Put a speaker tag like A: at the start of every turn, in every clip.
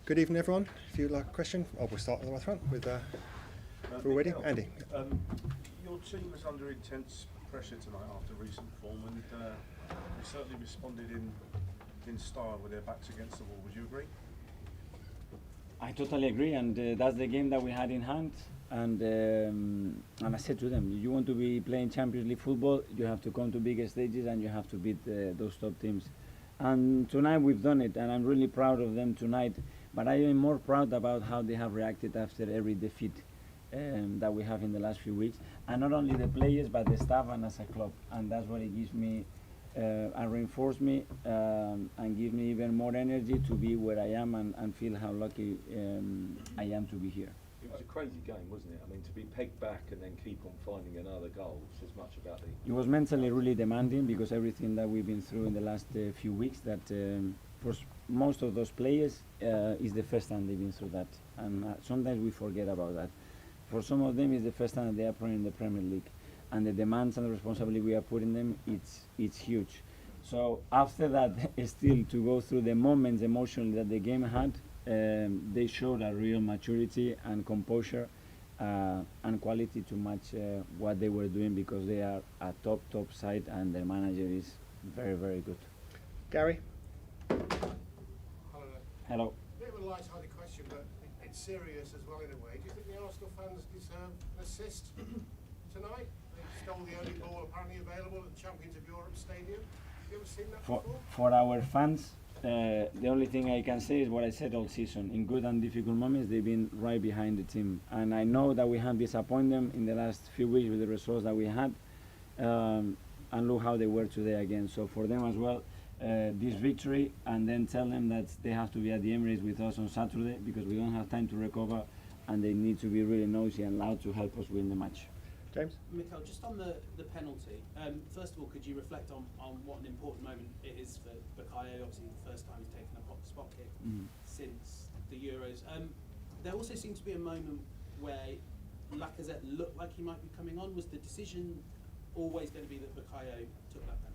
A: Good evening, everyone. If you'd like a question, we'll start on the right front with if we're ready.
B: Mikel,
A: Andy.
B: Your team was under intense pressure tonight after recent form, and they certainly responded in style with their backs against the wall. Would you agree?
C: I totally agree, and that's the game that we had in hand. And I said to them, you want to be playing Champions League football, you have to come to bigger stages and you have to beat those top teams. And tonight we've done it, and I'm really proud of them tonight. But I am more proud about how they have reacted after every defeat that we have in the last few weeks. And not only the players, but the staff and as a club. And that's what it gives me and reinforce me and give me even more energy to be where I am and feel how lucky I am to be here.
D: It was a crazy game, wasn't it? I mean, to be pegged back and then keep on finding another goal says much about the...
C: It was mentally really demanding because everything that we've been through in the last few weeks, that for most of those players is the first time they've been through that. And sometimes we forget about that. For some of them, it's the first time that they are playing in the Premier League. And the demands and the responsibility we are putting them, it's huge. So after that, still to go through the moments emotionally that the game had, they showed a real maturity and composure and quality to match what they were doing, because they are a top side and their manager is very, very good.
A: Gary.
C: Hello.
E: Bit of a light-hearted question, but it's serious as well in a way. Do you think the Arsenal fans deserve an assist tonight? They stole the only ball apparently available at the Champions of Europe Stadium. Have you ever seen that before?
C: For our fans, the only thing I can say is what I said all season. In good and difficult moments, they've been right behind the team. And I know that we have disappointed them in the last few weeks with the results that we had. And look how they were today again. So for them as well, this victory, and then tell them that they have to be at the Emirates with us on Saturday, because we don't have time to recover, and they need to be really nosy and loud to help us win the match.
A: James?
F: Mikel, just on the penalty, first of all, could you reflect on what an important moment it is for Bukayo? Obviously, the first time he's taken a spot kick since the Euros. There also seemed to be a moment where Lacazette looked like he might be coming on. Was the decision always going to be that Bukayo took that penalty?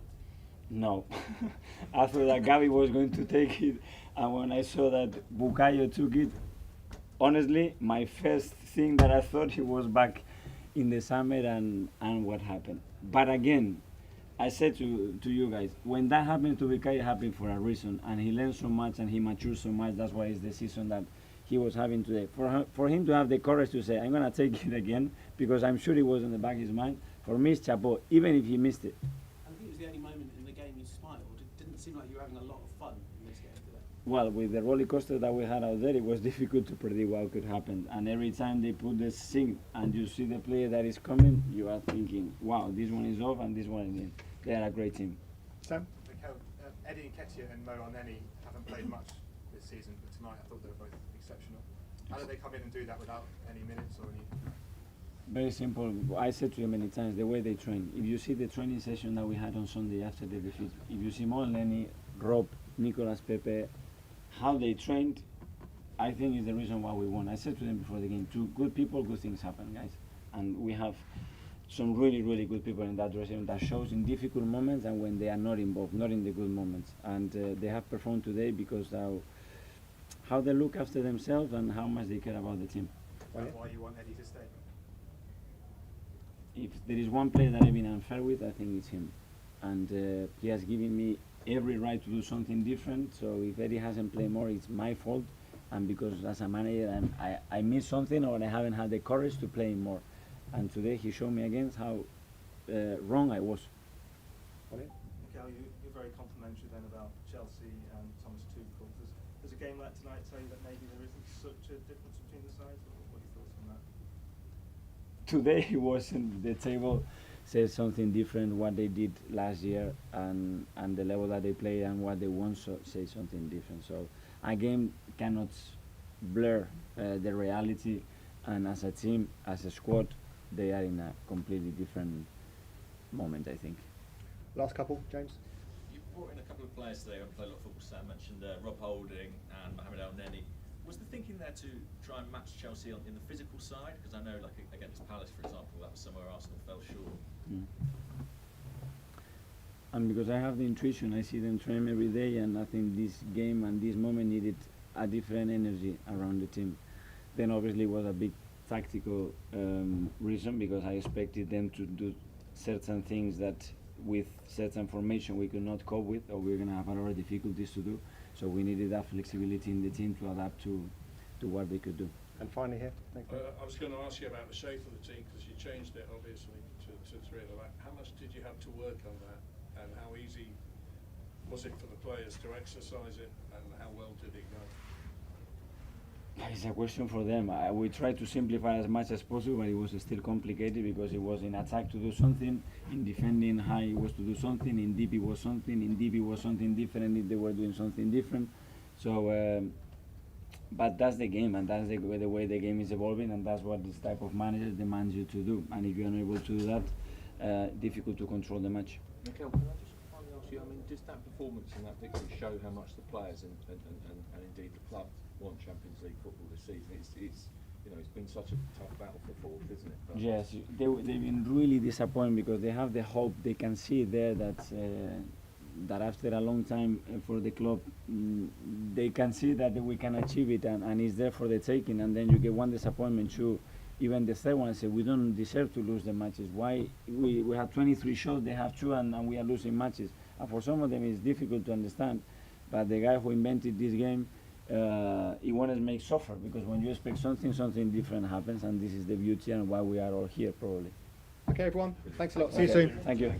C: No. I thought that Gavi was going to take it, and when I saw that Bukayo took it, honestly, my first thing that I thought he was back in the summer and what happened. But again, I said to you guys, when that happens to Bukayo, it happened for a reason, and he learned so much and he matured so much. That's why it's the season that he was having today. For him to have the courage to say, I'm going to take it again, because I'm sure it was in the back of his mind, for me it's chapeau, even if he missed it.
F: I think it was the only moment in the game you smiled. It didn't seem like you were having a lot of fun in this game today.
C: Well, with the roller coaster that we had out there, it was difficult to predict what could happen. And every time they put the sync and you see the player that is coming, you are thinking, wow, this one is off and this one is in. They are a great team.
A: Sam?
G: Mikel, Eddie Nketiah and Mo Elneny haven't played much this season, but tonight I thought they were both exceptional. How did they come in and do that without any minutes or any...
C: Very simple. I said to you many times, the way they train. If you see the training session that we had on Sunday after the defeat, if you see Mo Elneny, Rob, Nicolas Pepe, how they trained, I think is the reason why we won. I said to them before the game, to good people, good things happen, guys. And we have some really, really good people in that dressing room that shows in difficult moments and when they are not involved, not in the good moments. And they have performed today because how they look after themselves and how much they care about the team.
G: Why you want Eddie to stay?
C: If there is one player that I've been unfair with, I think it's him. And he has given me every right to do something different. So if Eddie hasn't played more, it's my fault. And because as a manager, I missed something, or I haven't had the courage to play more. And today he showed me again how wrong I was.
G: Mikel, you're very complimentary then about Chelsea and Thomas Tuchel. Does a game like tonight tell you that maybe there isn't such a difference between the sides? What are your thoughts on that?
C: Today he wasn't. The table says something different. What they did last year and the level that they play and what they won say something different. So a game cannot blur the reality. And as a team, as a squad, they are in a completely different moment, I think.
A: Last couple, James?
H: You brought in a couple of players today who haven't played a lot of football. Sam mentioned Rob Holding and Mohamed El-Neni. Was the thinking there to try and match Chelsea in the physical side? Because I know, like against Palace, for example, that was somewhere Arsenal fell short.
C: And because I have the intuition, I see them train every day, and I think this game and this moment needed a different energy around the team. Then obviously it was a big tactical reason, because I expected them to do certain things that with certain formation we could not cope with, or we were going to have a lot of difficulties to do. So we needed that flexibility in the team to adapt to what they could do.
A: And finally here, thank you.
I: I was going to ask you about the shape of the team, because you changed it obviously to three at the back. How much did you have to work on that, and how easy was it for the players to exercise it, and how well did it go?
C: It's a question for them. We tried to simplify as much as possible, but it was still complicated, because it was in attack to do something, in defending high it was to do something, in deep it was something, in deep it was something different if they were doing something different. So, but that's the game, and that's the way the game is evolving, and that's what this type of manager demands you to do. And if you're not able to do that, difficult to control the match.
D: Mikel, can I just finally ask you, I mean, does that performance in that victory show how much the players and indeed the club want Champions League football this season? It's you know, it's been such a tough battle for fourth, isn't it? But
C: Yes, they've been really disappointed, because they have the hope, they can see there that that after a long time for the club, they can see that we can achieve it, and it's there for the taking. And then you get one disappointment, two, even the third one, say we don't deserve to lose the matches. Why we have 23 shots, they have 2, and we are losing matches. And for some of them it's difficult to understand, but the guy who invented this game, he wanted to make suffer, because when you expect something, something different happens, and this is the beauty and why we are all here probably.
A: Okay, everyone. Thanks a lot. See you soon.
C: Thank you.